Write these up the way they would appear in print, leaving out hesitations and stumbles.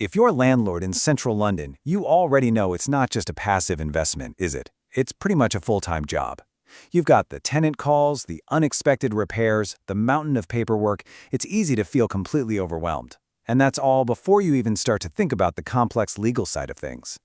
If you're a landlord in central London, you already know it's not just a passive investment, is it? It's pretty much a full-time job. You've got the tenant calls, the unexpected repairs, the mountain of paperwork. It's easy to feel completely overwhelmed. And that's all before you even start to think about the complex legal side of things.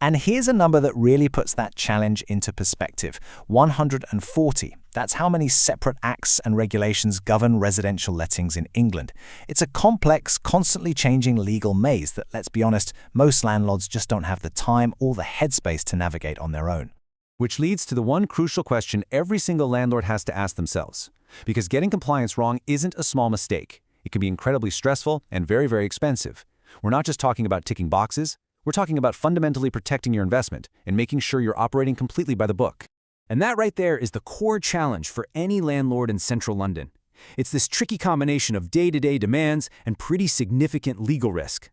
And here's a number that really puts that challenge into perspective: 140. That's how many separate acts and regulations govern residential lettings in England. It's a complex, constantly changing legal maze that, let's be honest, most landlords just don't have the time or the headspace to navigate on their own. Which leads to the one crucial question every single landlord has to ask themselves. Because getting compliance wrong isn't a small mistake. It can be incredibly stressful and very, very expensive. We're not just talking about ticking boxes. We're talking about fundamentally protecting your investment and making sure you're operating completely by the book. And that right there is the core challenge for any landlord in central London. It's this tricky combination of day-to-day demands and pretty significant legal risk.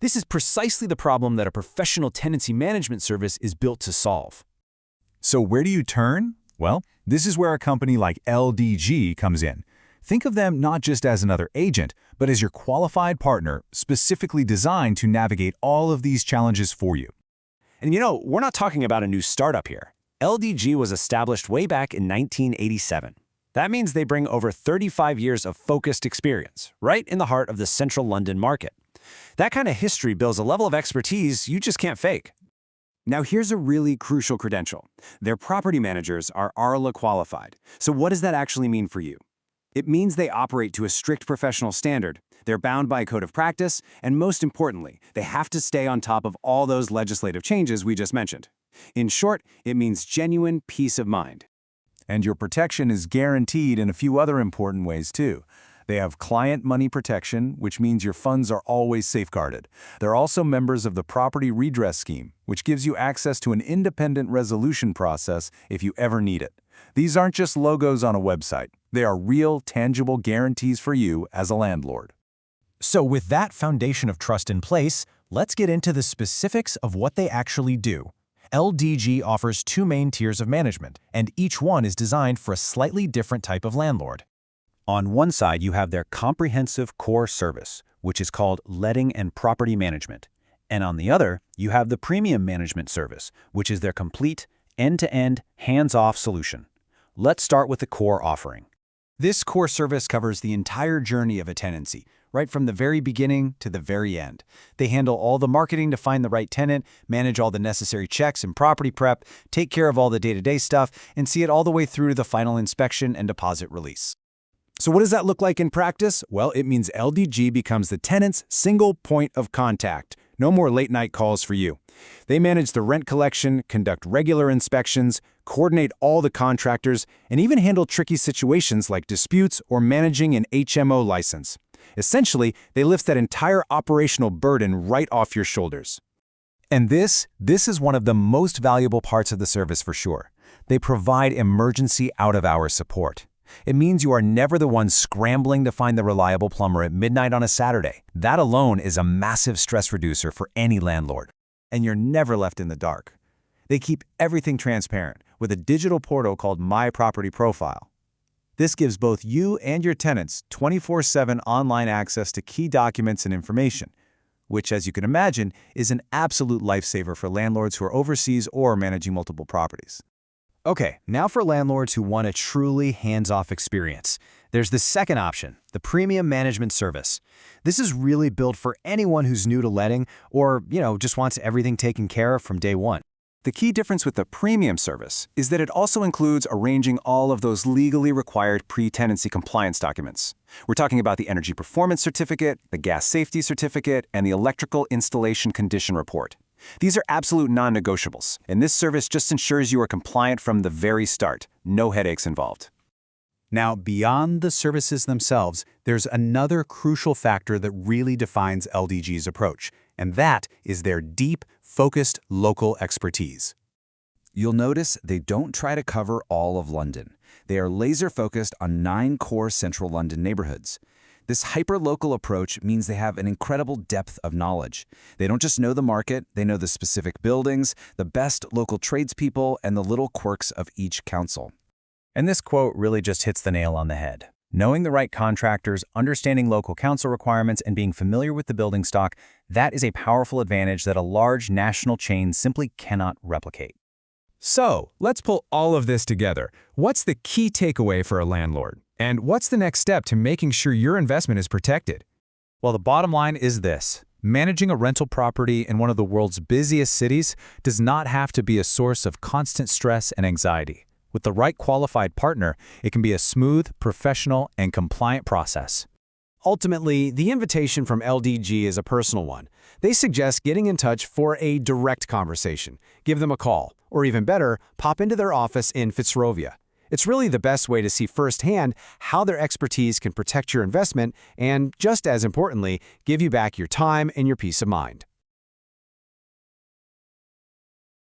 This is precisely the problem that a professional tenancy management service is built to solve. So where do you turn? Well, this is where a company like LDG comes in. Think of them not just as another agent, but as your qualified partner, specifically designed to navigate all of these challenges for you. And we're not talking about a new startup here. LDG was established way back in 1987. That means they bring over 35 years of focused experience, right in the heart of the central London market. That kind of history builds a level of expertise you just can't fake. Now here's a really crucial credential. Their property managers are ARLA-qualified. So what does that actually mean for you? It means they operate to a strict professional standard, they're bound by a code of practice, and most importantly, they have to stay on top of all those legislative changes we just mentioned. In short, it means genuine peace of mind. And your protection is guaranteed in a few other important ways too. They have client money protection, which means your funds are always safeguarded. They're also members of the Property Redress Scheme, which gives you access to an independent resolution process if you ever need it. These aren't just logos on a website. They are real, tangible guarantees for you as a landlord. So with that foundation of trust in place, let's get into the specifics of what they actually do. LDG offers two main tiers of management, and each one is designed for a slightly different type of landlord. On one side, you have their comprehensive core service, which is called letting and property management. And on the other, you have the premium management service, which is their complete, end-to-end, hands-off solution. Let's start with the core offering. This core service covers the entire journey of a tenancy, right from the very beginning to the very end. They handle all the marketing to find the right tenant, manage all the necessary checks and property prep, take care of all the day-to-day stuff, and see it all the way through to the final inspection and deposit release. So what does that look like in practice? Well, it means LDG becomes the tenant's single point of contact. No more late-night calls for you. They manage the rent collection, conduct regular inspections, coordinate all the contractors, and even handle tricky situations like disputes or managing an HMO license. Essentially, they lift that entire operational burden right off your shoulders. And this is one of the most valuable parts of the service for sure. They provide emergency out-of-hours support. It means you are never the one scrambling to find the reliable plumber at midnight on a Saturday. That alone is a massive stress reducer for any landlord. And you're never left in the dark. They keep everything transparent with a digital portal called My Property Profile. This gives both you and your tenants 24/7 online access to key documents and information, which, as you can imagine, is an absolute lifesaver for landlords who are overseas or managing multiple properties. Okay, now for landlords who want a truly hands-off experience. There's the second option, the premium management service. This is really built for anyone who's new to letting or, just wants everything taken care of from day one. The key difference with the premium service is that it also includes arranging all of those legally required pre-tenancy compliance documents. We're talking about the Energy Performance Certificate, the Gas Safety Certificate, and the Electrical Installation Condition Report. These are absolute non-negotiables, and this service just ensures you are compliant from the very start. No headaches involved. Now, beyond the services themselves, there's another crucial factor that really defines LDG's approach, and that is their deep, focused local expertise. You'll notice they don't try to cover all of London. They are laser-focused on 9 core central London neighborhoods. This hyper-local approach means they have an incredible depth of knowledge. They don't just know the market, they know the specific buildings, the best local tradespeople, and the little quirks of each council. And this quote really just hits the nail on the head. Knowing the right contractors, understanding local council requirements, and being familiar with the building stock, that is a powerful advantage that a large national chain simply cannot replicate. So, let's pull all of this together. What's the key takeaway for a landlord? And what's the next step to making sure your investment is protected? Well, the bottom line is this. Managing a rental property in one of the world's busiest cities does not have to be a source of constant stress and anxiety. With the right qualified partner, it can be a smooth, professional, and compliant process. Ultimately, the invitation from LDG is a personal one. They suggest getting in touch for a direct conversation. Give them a call, or even better, pop into their office in Fitzrovia. It's really the best way to see firsthand how their expertise can protect your investment and, just as importantly, give you back your time and your peace of mind.